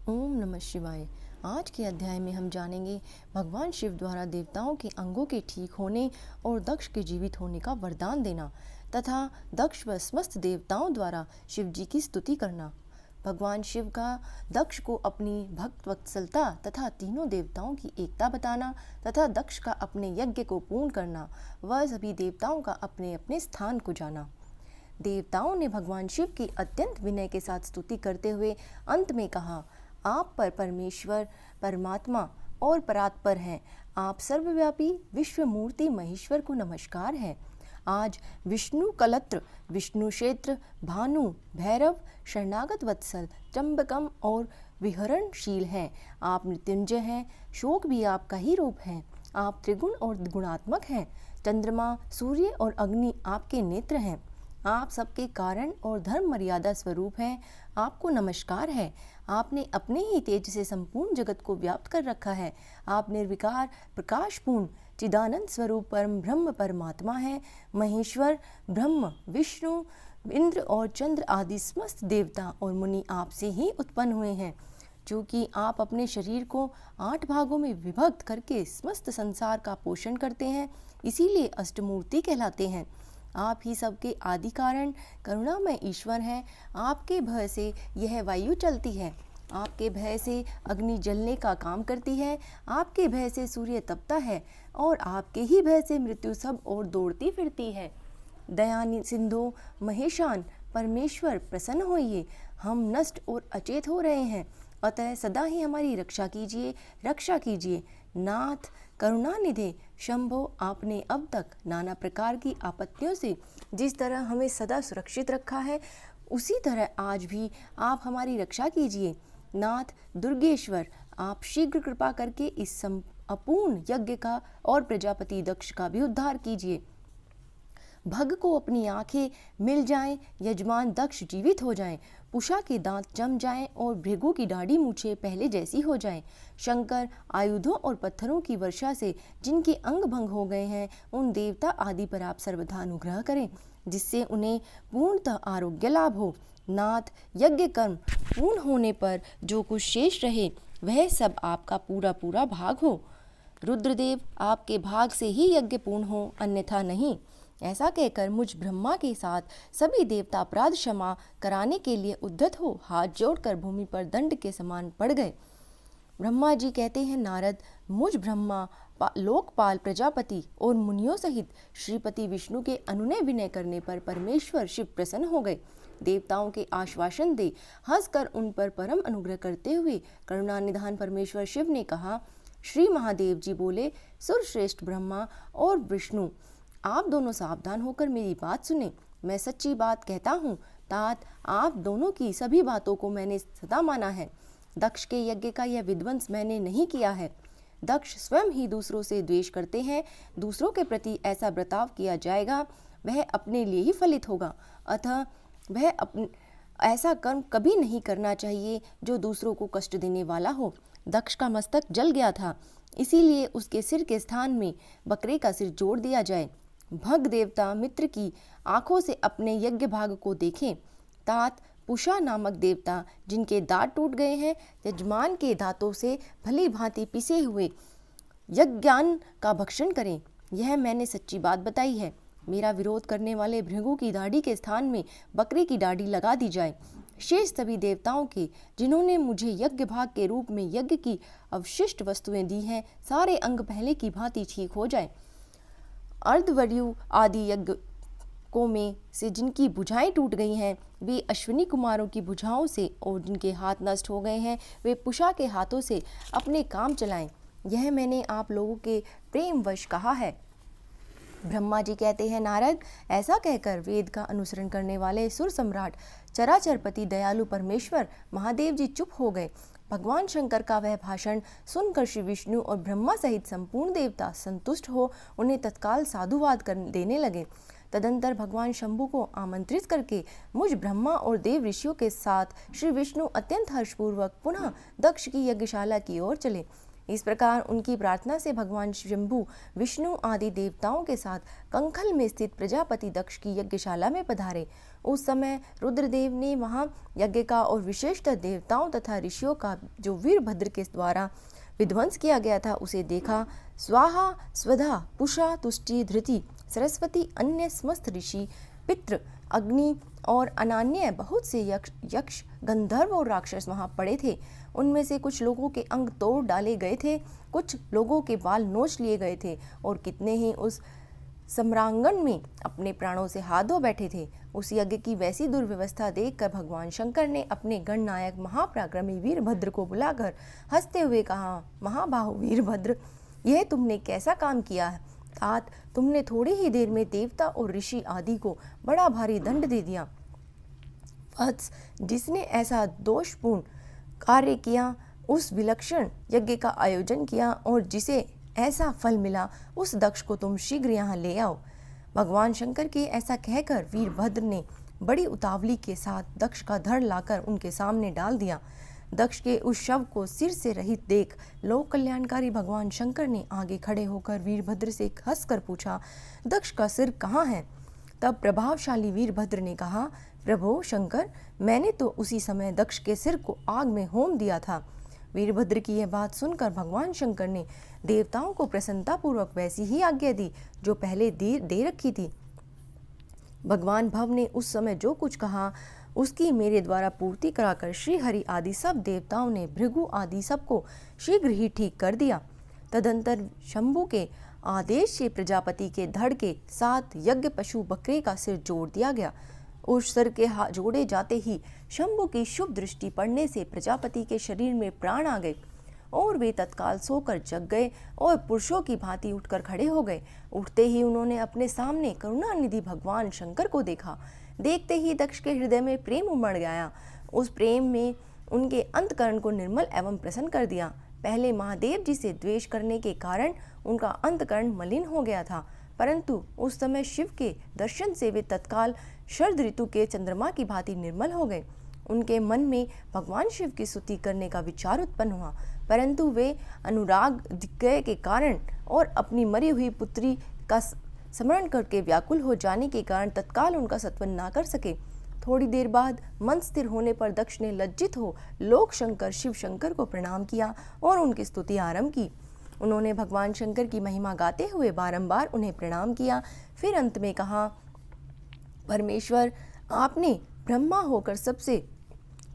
ओम नमः शिवाय। आज के अध्याय में हम जानेंगे भगवान शिव द्वारा देवताओं के अंगों के ठीक होने और दक्ष के जीवित होने का वरदान देना तथा दक्ष व समस्त देवताओं द्वारा शिव जी की स्तुति करना। भगवान शिव का दक्ष को अपनी भक्त वत्सलता तथा तीनों देवताओं की एकता बताना तथा दक्ष का अपने यज्ञ को पूर्ण करना व सभी देवताओं का अपने अपने स्थान को जाना। देवताओं ने भगवान शिव की अत्यंत विनय के साथ स्तुति करते हुए अंत में कहा, आप पर परमेश्वर परमात्मा और परात्पर हैं। आप सर्वव्यापी विश्व मूर्ति महेश्वर को नमस्कार है। आज विष्णु कलत्र, विष्णु क्षेत्र, भानु, भैरव, शरणागत वत्सल, त्र्यंबकम और विहरणशील हैं। आप मृत्युंजय हैं, शोक भी आपका ही रूप है। आप त्रिगुण और गुणात्मक हैं। चंद्रमा, सूर्य और अग्नि आपके नेत्र हैं। आप सबके कारण और धर्म मर्यादा स्वरूप हैं। आपको नमस्कार है। आपने अपने ही तेज से संपूर्ण जगत को व्याप्त कर रखा है। आप निर्विकार प्रकाशपूर्ण चिदानंद स्वरूप परम ब्रह्म परमात्मा है। महेश्वर ब्रह्म, विष्णु, इंद्र और चंद्र आदि समस्त देवता और मुनि आपसे ही उत्पन्न हुए हैं। चूँकि आप अपने शरीर को 8 भागों में विभक्त करके समस्त संसार का पोषण करते हैं, इसीलिए अष्टमूर्ति कहलाते हैं। आप ही सबके आदि कारण करुणामय ईश्वर हैं। आपके भय से यह वायु चलती है। आपके भय से अग्नि जलने का काम करती है। आपके भय से सूर्य तपता है और आपके ही भय से मृत्यु सब ओर दौड़ती फिरती है। दयानि सिंधु महेशान परमेश्वर प्रसन्न होइए। हम नष्ट और अचेत हो रहे हैं, अतः सदा ही हमारी रक्षा कीजिए, रक्षा कीजिए। नाथ करुणानिधे शंभो, आपने अब तक नाना प्रकार की आपत्तियों से जिस तरह हमें सदा सुरक्षित रखा है, उसी तरह आज भी आप हमारी रक्षा कीजिए। नाथ दुर्गेश्वर, आप शीघ्र कृपा करके इस अपूर्ण यज्ञ का और प्रजापति दक्ष का भी उद्धार कीजिए। भग को अपनी आंखें मिल जाएं, यजमान दक्ष जीवित हो जाएं, पुषा के दांत जम जाएं और भृगु की दाढ़ी मूछें पहले जैसी हो जाएं। शंकर आयुधों और पत्थरों की वर्षा से जिनके अंग भंग हो गए हैं, उन देवता आदि पर आप सर्वथा अनुग्रह करें, जिससे उन्हें पूर्णतः आरोग्य लाभ हो। नाथ यज्ञ कर्म पूर्ण होने पर जो कुछ शेष रहे, वह सब आपका पूरा पूरा भाग हो। रुद्रदेव, आपके भाग से ही यज्ञ पूर्ण हो, अन्यथा नहीं। ऐसा कहकर मुझ ब्रह्मा के साथ सभी देवता अपराध क्षमा कराने के लिए उद्धत हो हाथ जोड़कर भूमि पर दंड के समान पड़ गए। ब्रह्मा जी कहते हैं, नारद, मुझ ब्रह्मा लोकपाल प्रजापति और मुनियों सहित श्रीपति विष्णु के अनुनय विनय करने पर परमेश्वर शिव प्रसन्न हो गए। देवताओं के आश्वासन दे हंसकर उन पर परम अनुग्रह करते हुए करुणा निधान परमेश्वर शिव ने कहा, श्री महादेव जी बोले, सुरश्रेष्ठ ब्रह्मा और विष्णु, आप दोनों सावधान होकर मेरी बात सुने। मैं सच्ची बात कहता हूँ। तात, आप दोनों की सभी बातों को मैंने सदा माना है। दक्ष के यज्ञ का यह विध्वंस मैंने नहीं किया है। दक्ष स्वयं ही दूसरों से द्वेष करते हैं। दूसरों के प्रति ऐसा बर्ताव किया जाएगा, वह अपने लिए ही फलित होगा। अतः वह ऐसा कर्म कभी नहीं करना चाहिए जो दूसरों को कष्ट देने वाला हो। दक्ष का मस्तक जल गया था, इसीलिए उसके सिर के स्थान में बकरे का सिर जोड़ दिया जाए। भग देवता मित्र की आंखों से अपने यज्ञ भाग को देखें। तात, पुषा नामक देवता जिनके दांत टूट गए हैं, यजमान के दांतों से भली भांति पिसे हुए यज्ञान का भक्षण करें। यह मैंने सच्ची बात बताई है। मेरा विरोध करने वाले भृगु की दाढ़ी के स्थान में बकरे की दाढ़ी लगा दी जाए। शेष सभी देवताओं के जिन्होंने मुझे यज्ञ भाग के रूप में यज्ञ की अवशिष्ट वस्तुएं दी हैं, सारे अंग पहले की भांति ठीक हो जाए। अर्धवर्यु आदि यज्ञों में से जिनकी भुजाएं टूट गई हैं, वे अश्विनी कुमारों की भुजाओं से, और जिनके हाथ नष्ट हो गए हैं, वे पुषा के हाथों से अपने काम चलाएं। यह मैंने आप लोगों के प्रेमवश कहा है। ब्रह्मा जी कहते हैं, नारद, ऐसा कहकर वेद का अनुसरण करने वाले सुर सम्राट चराचरपति दयालु परमेश्वर महादेव जी चुप हो गए। भगवान शंकर का वह भाषण सुनकर श्री विष्णु और ब्रह्मा सहित संपूर्ण देवता संतुष्ट हो उन्हें तत्काल साधुवाद कर देने लगे। तदंतर भगवान शंभु को आमंत्रित करके मुझ ब्रह्मा और देव ऋषियों के साथ श्री विष्णु अत्यंत हर्षपूर्वक पुनः दक्ष की यज्ञशाला की ओर चले। इस प्रकार उनकी प्रार्थना से भगवान शंभु विष्णु आदि देवताओं के साथ कंखल में स्थित प्रजापति दक्ष की यज्ञशाला में पधारे। उस समय रुद्रदेव ने वहां यज्ञ का और विशेषतः देवताओं तथा ऋषियों का जो वीरभद्र के द्वारा विध्वंस किया गया था उसे देखा। स्वाहा स्वधा पुषा तुष्टि धृति सरस्वती अन्य समस्त ऋषि पितृ अग्नि और अनान्य बहुत से यक्ष गंधर्व और राक्षस वहां पड़े थे। उनमें से कुछ लोगों के अंग तोड़ डाले गए थे, कुछ लोगों के बाल नोच लिए गए थे और कितने ही उस सम्रांगण में अपने प्राणों से हाथ धो बैठे थे। उस यज्ञ की वैसी दुर्व्यवस्था देखकर भगवान शंकर ने अपने गणनायक महापराक्रमी वीरभद्र को बुलाकर हंसते हुए कहा, महाबाहु वीरभद्र, यह तुमने कैसा काम किया है? तात तुमने थोड़ी ही देर में देवता और ऋषि आदि को बड़ा भारी दंड दे दिया। वत्स, जिसने ऐसा दोषपूर्ण कार्य किया, उस विलक्षण यज्ञ का आयोजन किया और जिसे ऐसा फल मिला, उस दक्ष को तुम शीघ्र यहाँ ले आओ। भगवान शंकर के ऐसा कहकर वीरभद्र ने बड़ी उतावली के साथ दक्ष का धड़ लाकर उनके सामने डाल दिया। दक्ष के उस शव को सिर से रहित देख लोक कल्याणकारी भगवान शंकर ने आगे खड़े होकर वीरभद्र से हंसकर पूछा, दक्ष का सिर कहाँ है? तब प्रभावशाली वीरभद्र ने कहा, प्रभो शंकर, मैंने तो उसी समय दक्ष के सिर को आग में होम दिया था। वीरभद्र की यह बात सुनकर भगवान शंकर ने देवताओं को प्रसन्नतापूर्वक वैसी ही आज्ञा दी जो पहले दे रखी थी। भगवान भव ने उस समय जो कुछ कहा उसकी मेरे द्वारा पूर्ति कराकर श्री हरि आदि सब देवताओं ने भृगु आदि सबको शीघ्र ही ठीक कर दिया। तदंतर शंभु के आदेश से प्रजापति के धड़ के साथ यज्ञ पशु बकरे का सिर जोड़ दिया गया। उस सिर के जोड़े जाते ही शंभु की शुभ दृष्टि पड़ने से प्रजापति के शरीर में प्राण आ गए और वे तत्काल सोकर जग गए और पुरुषों की भांति उठकर खड़े हो गए। उठते ही उन्होंने अपने सामने करुणानिधि भगवान शंकर को देखा। देखते ही दक्ष के हृदय में प्रेम उमड़ गया। उस प्रेम में उनके अंतकरण को निर्मल एवं प्रसन्न कर दिया। पहले महादेव जी से द्वेष करने के कारण उनका अंतकरण मलिन हो गया था, परंतु उस समय शिव के दर्शन से वे तत्काल शरद ऋतु के चंद्रमा की भांति निर्मल हो गए। उनके मन में भगवान शिव की स्तुति करने का विचार उत्पन्न हुआ, परंतु वे अनुराग के कारण और अपनी मरी हुई पुत्री का स्मरण करके व्याकुल हो जाने के कारण तत्काल उनका सत्वन ना कर सके। थोड़ी देर बाद मन स्थिर होने पर दक्ष ने लज्जित हो लोक शंकर शिव शंकर को प्रणाम किया और उनकी स्तुति आरंभ की। उन्होंने भगवान शंकर की महिमा गाते हुए बारंबार उन्हें प्रणाम किया। फिर अंत में कहा, परमेश्वर, आपने ब्रह्मा होकर सबसे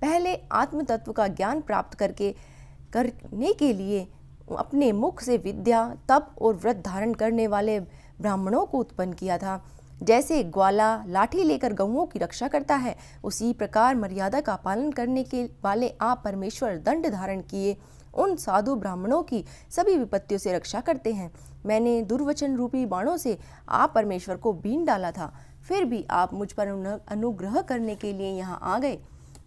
पहले आत्म तत्व का ज्ञान प्राप्त करने के लिए अपने मुख से विद्या, तप और व्रत धारण करने वाले ब्राह्मणों को उत्पन्न किया था। जैसे ग्वाला लाठी लेकर गौओं की रक्षा करता है, उसी प्रकार मर्यादा का पालन करने के वाले आप परमेश्वर दंड धारण किए उन साधु ब्राह्मणों की सभी विपत्तियों से रक्षा करते हैं। मैंने दुर्वचन रूपी बाणों से आप परमेश्वर को बीन डाला था, फिर भी आप मुझ पर अनुग्रह करने के लिए यहाँ आ गए।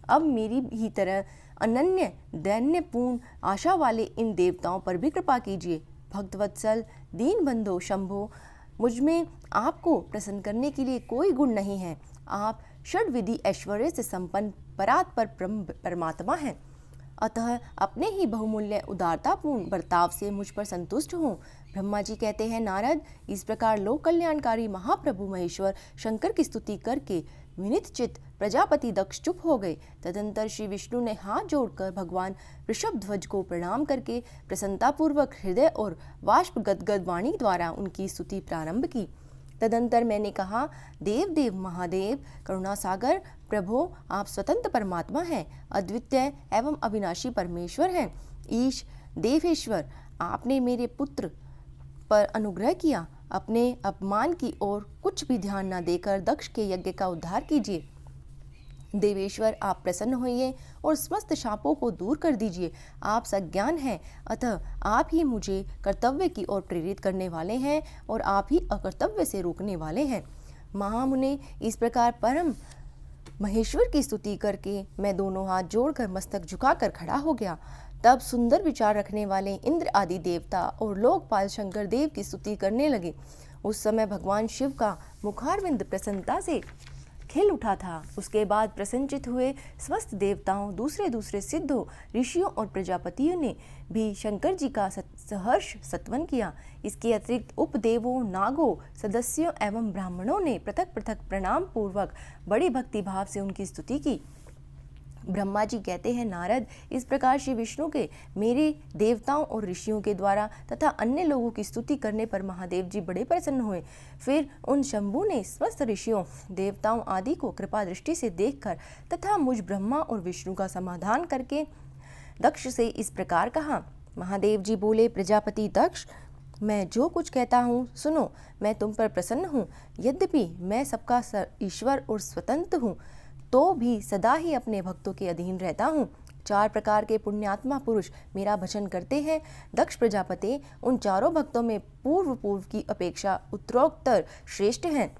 अब मेरी ही तरह अनन्य दैन्यपूर्ण आशा वाले इन देवताओं पर भी कृपा कीजिए। भक्तवत्सल दीन बंधो शंभो, मुझ में आपको प्रसन्न करने के लिए कोई गुण नहीं है। आप षड्विधि ऐश्वर्य से संपन्न परात्पर परमात्मा हैं, अतः अपने ही बहुमूल्य उदारतापूर्ण बर्ताव से मुझ पर संतुष्ट हों। ब्रह्मा जी कहते हैं, नारद, इस प्रकार लोक कल्याणकारी महाप्रभु महेश्वर शंकर की स्तुति करके विनित चित्त प्रजापति दक्ष चुप हो गए। तदंतर श्री विष्णु ने हाथ जोड़कर भगवान ऋषभध्वज को प्रणाम करके प्रसन्नतापूर्वक हृदय और वाष्प गदगद वाणी द्वारा उनकी स्तुति प्रारंभ की। तदंतर मैंने कहा, देव देव महादेव करुणा सागर प्रभो, आप स्वतंत्र परमात्मा हैं, अद्वितीय एवं अविनाशी परमेश्वर हैं। ईश देवेश्वर, आपने मेरे पुत्र पर अनुग्रह किया। अपने अपमान की ओर कुछ भी ध्यान न देकर दक्ष के यज्ञ का उद्धार कीजिए। देवेश्वर, आप प्रसन्न होइए और समस्त शापों को दूर कर दीजिए। आप सज्ञान हैं, अतः आप ही मुझे कर्तव्य की ओर प्रेरित करने वाले हैं और आप ही अकर्तव्य से रोकने वाले हैं। महामुने, इस प्रकार परम महेश्वर की स्तुति करके मैं दोनों हाथ जोड़कर मस्तक झुकाकर खड़ा हो गया। तब सुंदर विचार रखने वाले इंद्र आदि देवता और लोकपाल शंकर देव की स्तुति करने लगे। उस समय भगवान शिव का मुखारविंद प्रसन्नता से खिल उठा था। उसके बाद प्रसन्नचित हुए स्वस्थ देवताओं, दूसरे दूसरे सिद्धों, ऋषियों और प्रजापतियों ने भी शंकर जी का सहर्ष सत्वन किया। इसके अतिरिक्त उपदेवों, नागों, सदस्यों एवं ब्राह्मणों ने पृथक पृथक प्रणाम पूर्वक बड़ी भक्ति भाव से उनकी स्तुति की। ब्रह्मा जी कहते हैं, नारद, इस प्रकार श्री विष्णु के मेरे देवताओं और ऋषियों के द्वारा तथा अन्य लोगों की स्तुति करने पर महादेव जी बड़े प्रसन्न हुए। फिर उन शंभु ने समस्त ऋषियों, देवताओं आदि को कृपा दृष्टि से देखकर तथा मुझ ब्रह्मा और विष्णु का समाधान करके दक्ष से इस प्रकार कहा। महादेव जी बोले, प्रजापति दक्ष, मैं जो कुछ कहता हूँ सुनो। मैं तुम पर प्रसन्न हूँ। यद्यपि मैं सबका ईश्वर और स्वतंत्र हूँ, तो भी सदा ही अपने भक्तों के अधीन रहता हूँ। 4 प्रकार के पुण्यात्मा पुरुष मेरा भजन करते हैं। दक्ष प्रजापति उन चारों भक्तों में पूर्व की अपेक्षा उत्तरोत्तर श्रेष्ठ हैं।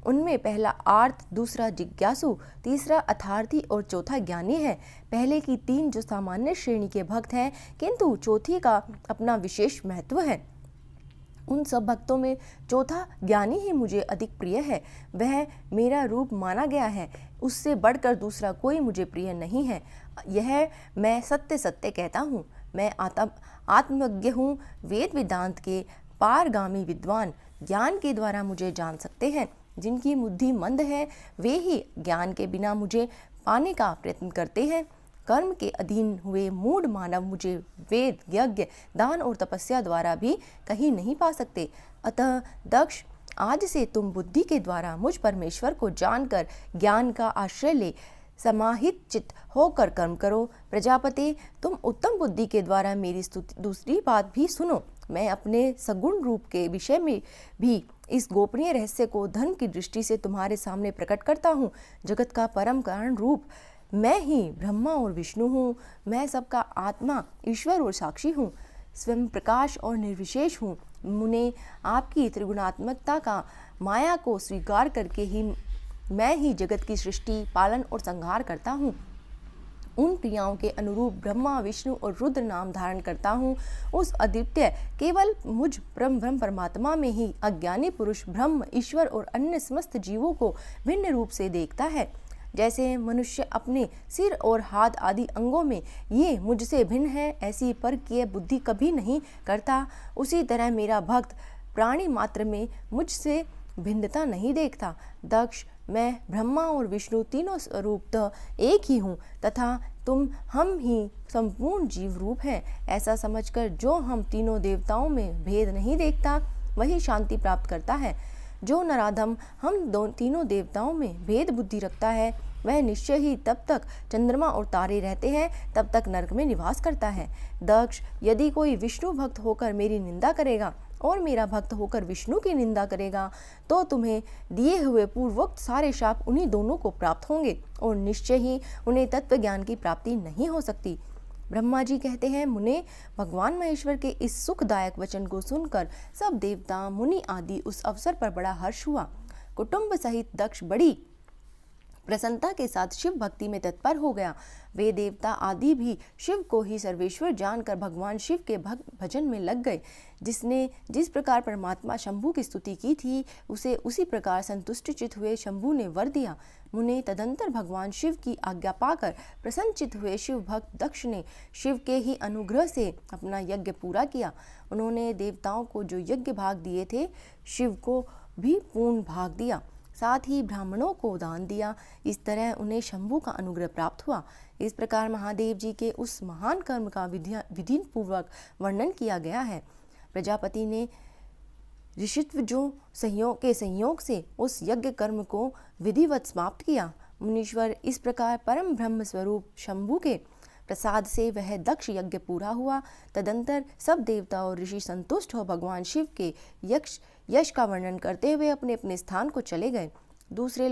उनमें पहला आर्त, दूसरा जिज्ञासु, तीसरा अर्थार्थी और चौथा ज्ञानी है। पहले की 3 जो सामान्य श्रेणी के भक्त हैं, किंतु चौथी का अपना विशेष महत्व है। उन सब भक्तों में चौथा ज्ञानी ही मुझे अधिक प्रिय है। वह मेरा रूप माना गया है, उससे बढ़कर दूसरा कोई मुझे प्रिय नहीं है। यह मैं सत्य सत्य कहता हूँ। मैं आत्मज्ञ हूँ, वेद वेदांत के पारगामी विद्वान ज्ञान के द्वारा मुझे जान सकते हैं। जिनकी बुद्धि मंद है, वे ही ज्ञान के बिना मुझे पाने का प्रयत्न करते हैं। कर्म के अधीन हुए मूढ़ मानव मुझे वेद, यज्ञ, दान और तपस्या द्वारा भी कहीं नहीं पा सकते। अतः दक्ष, आज से तुम बुद्धि के द्वारा मुझ परमेश्वर को जानकर ज्ञान का आश्रय ले समाहित चित्त होकर कर्म करो। प्रजापति, तुम उत्तम बुद्धि के द्वारा मेरी स्तुति दूसरी बात भी सुनो। मैं अपने सगुण रूप के विषय में भी इस गोपनीय रहस्य को धर्म की दृष्टि से तुम्हारे सामने प्रकट करता हूँ। जगत का परम कारण रूप मैं ही ब्रह्मा और विष्णु हूँ। मैं सबका आत्मा, ईश्वर और साक्षी हूँ। स्वयं प्रकाश और निर्विशेष हूँ। मुने, आपकी त्रिगुणात्मकता का माया को स्वीकार करके ही मैं ही जगत की सृष्टि, पालन और संहार करता हूँ। उन क्रियाओं के अनुरूप ब्रह्मा, विष्णु और रुद्र नाम धारण करता हूँ। उस अद्वितीय केवल मुझ ब्रह्म परमात्मा में ही अज्ञानी पुरुष ब्रह्म, ईश्वर और अन्य समस्त जीवों को भिन्न रूप से देखता है। जैसे मनुष्य अपने सिर और हाथ आदि अंगों में ये मुझसे भिन्न है, ऐसी परकीय बुद्धि कभी नहीं करता, उसी तरह मेरा भक्त प्राणी मात्र में मुझसे भिन्नता नहीं देखता। दक्ष, मैं ब्रह्मा और विष्णु तीनों स्वरूपतः एक ही हूँ तथा हम ही संपूर्ण जीव रूप हैं। ऐसा समझकर जो हम तीनों देवताओं में भेद नहीं देखता, वही शांति प्राप्त करता है। जो नराधम हम तीनों देवताओं में भेद बुद्धि रखता है, वह निश्चय ही तब तक चंद्रमा और तारे रहते हैं तब तक नरक में निवास करता है। दक्ष, यदि कोई विष्णु भक्त होकर मेरी निंदा करेगा और मेरा भक्त होकर विष्णु की निंदा करेगा, तो तुम्हें दिए हुए पूर्वोक्त सारे शाप उन्हीं दोनों को प्राप्त होंगे और निश्चय ही उन्हें तत्व ज्ञान की प्राप्ति नहीं हो सकती। ब्रह्मा जी कहते हैं, मुने, भगवान महेश्वर के इस सुखदायक वचन को सुनकर सब देवता, मुनि आदि उस अवसर पर बड़ा हर्ष हुआ। कुटुंब सहित दक्ष बड़ी प्रसन्नता के साथ शिव भक्ति में तत्पर हो गया। वे देवता आदि भी शिव को ही सर्वेश्वर जानकर भगवान शिव के भजन में लग गए। जिसने जिस प्रकार परमात्मा शंभु की स्तुति की थी, उसे उसी प्रकार संतुष्टचित हुए शंभु ने वर दिया। मुने, तदंतर भगवान शिव की आज्ञा पाकर प्रसन्नचित हुए शिव भक्त दक्ष ने शिव के ही अनुग्रह से अपना यज्ञ पूरा किया। उन्होंने देवताओं को जो यज्ञ भाग दिए थे, शिव को भी पूर्ण भाग दिया, साथ ही ब्राह्मणों को दान दिया। इस तरह उन्हें शंभु का अनुग्रह प्राप्त हुआ। इस प्रकार महादेव जी के उस महान कर्म का विधि पूर्वक वर्णन किया गया है। प्रजापति ने ऋषित्व जो संयोग से उस यज्ञ कर्म को विधिवत समाप्त किया। मुनीश्वर, इस प्रकार परम ब्रह्म स्वरूप शंभु के प्रसाद से वह दक्ष यज्ञ पूरा हुआ। तदंतर सब देवता और ऋषि संतुष्ट हो भगवान शिव के यश का वर्णन करते हुए अपने अपने स्थान को चले गए। दूसरे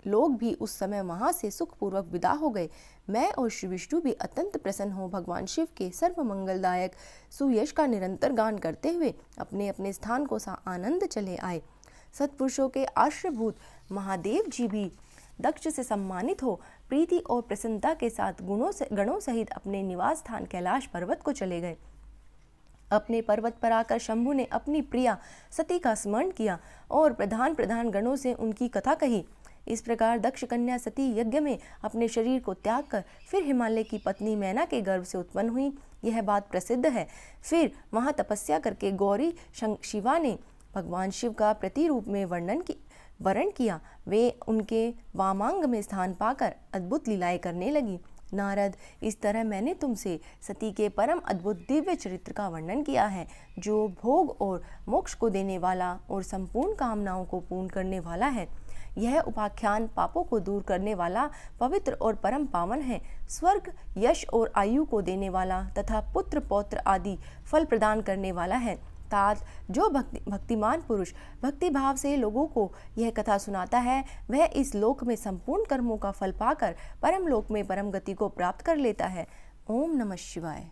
लोग भी उस समय वहां से सुखपूर्वक विदा हो गए। मैं और श्री विष्णु भी अत्यंत प्रसन्न हो भगवान शिव के सर्व मंगलदायक सुयश का निरंतर गान करते हुए अपने अपने स्थान को आनंद चले आए। सत्पुरुषों के आश्रयभूत महादेव जी भी दक्ष से सम्मानित हो प्रीति और प्रसन्नता के साथ गणों सहित अपने निवास स्थान कैलाश पर्वत को चले गए। अपने पर्वत पर आकर शंभु ने अपनी प्रिया सती का स्मरण किया और प्रधान गणों से उनकी कथा कही। इस प्रकार दक्ष कन्या सती यज्ञ में अपने शरीर को त्याग कर फिर हिमालय की पत्नी मैना के गर्भ से उत्पन्न हुई, यह बात प्रसिद्ध है। फिर वहाँ तपस्या करके गौरी शिवा ने भगवान शिव का प्रतिरूप में वर्ण किया। वे उनके वामांग में स्थान पाकर अद्भुत लीलाएं करने लगी। नारद, इस तरह मैंने तुमसे सती के परम अद्भुत दिव्य चरित्र का वर्णन किया है, जो भोग और मोक्ष को देने वाला और संपूर्ण कामनाओं को पूर्ण करने वाला है। यह उपाख्यान पापों को दूर करने वाला, पवित्र और परम पावन है, स्वर्ग, यश और आयु को देने वाला तथा पुत्र पौत्र आदि फल प्रदान करने वाला है। तात जो भक्तिमान पुरुष भक्ति भाव से लोगों को यह कथा सुनाता है, वह इस लोक में संपूर्ण कर्मों का फल पाकर परम लोक में परम गति को प्राप्त कर लेता है। ओम नमः शिवाय।